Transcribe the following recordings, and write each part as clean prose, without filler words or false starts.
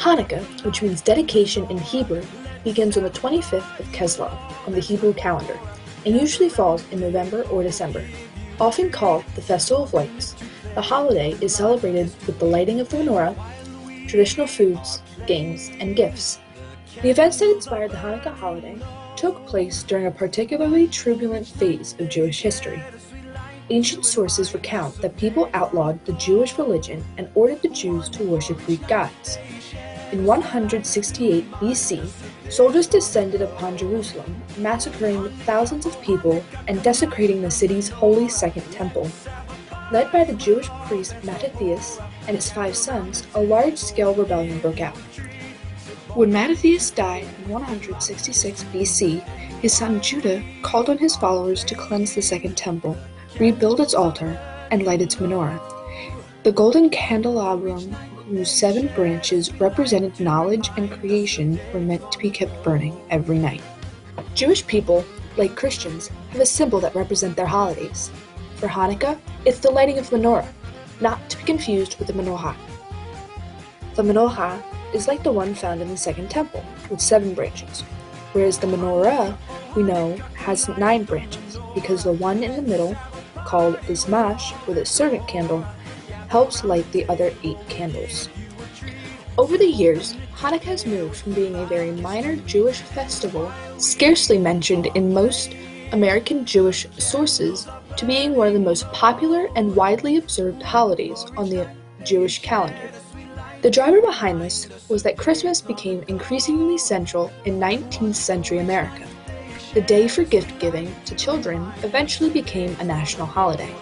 Hanukkah, which means dedication in Hebrew, begins on the 25th of Kislev on the Hebrew calendar, and usually falls in November or December. Often called the Festival of Lights, the holiday is celebrated with the lighting of the Menorah, traditional foods, games, and gifts. The events that inspired the Hanukkah holiday took place during a particularly turbulent phase of Jewish history. Ancient sources recount that people outlawed the Jewish religion and ordered the Jews to worship Greek gods. In 168 BC, soldiers descended upon Jerusalem, massacring thousands of people and desecrating the city's holy Second Temple. Led by the Jewish priest Mattathias and his 5 sons, a large-scale rebellion broke out. When Mattathias died in 166 BC, his son Judah called on his followers to cleanse the Second Temple, rebuild its altar, and light its menorah. The golden candelabrum, whose 7 branches represented knowledge and creation, were meant to be kept burning every night. Jewish people, like Christians, have a symbol that represents their holidays. For Hanukkah, it's the lighting of the menorah, not to be confused with the menorah. The menorah is like the one found in the Second Temple, with 7 branches, whereas the menorah, we know, has 9 branches, because the one in the middle, called the smash, or the servant candle, helps light the other 8 candles. Over the years, Hanukkah has moved from being a very minor Jewish festival, scarcely mentioned in most American Jewish sources, to being one of the most popular and widely observed holidays on the Jewish calendar. The driver behind this was that Christmas became increasingly central in 19th century America. The day for gift-giving to children eventually became a national holiday.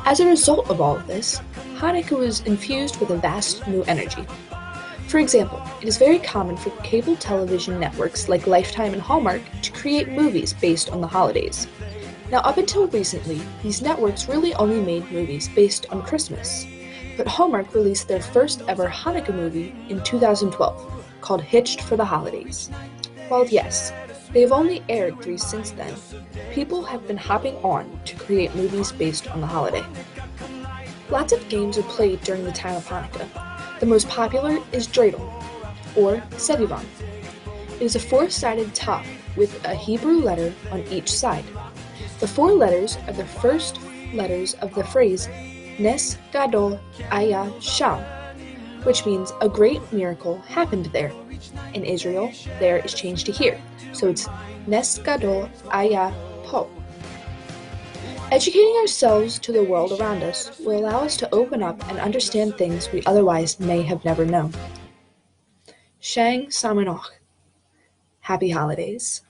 As a result of all of this, Hanukkah was infused with a vast new energy. For example, it is very common for cable television networks like Lifetime and Hallmark to create movies based on the holidays. Now, up until recently, these networks really only made movies based on Christmas. But Hallmark released their first ever Hanukkah movie in 2012, called Hitched for the Holidays. While yes, they have only aired 3 since then, people have been hopping on to create movies based on the holiday. Lots of games are played during the time of Hanukkah. The most popular is Dreidel, or Sevivan. It is a 4-sided top with a Hebrew letter on each side. The 4 letters are the first letters of the phrase Nes Gadol Aya Sham, which means a great miracle happened there. In Israel, there is changed to here, so it's Nes Gadol Aya Po. Educating ourselves to the world around us will allow us to open up and understand things we otherwise may have never known. Shang Samanoch. Happy holidays.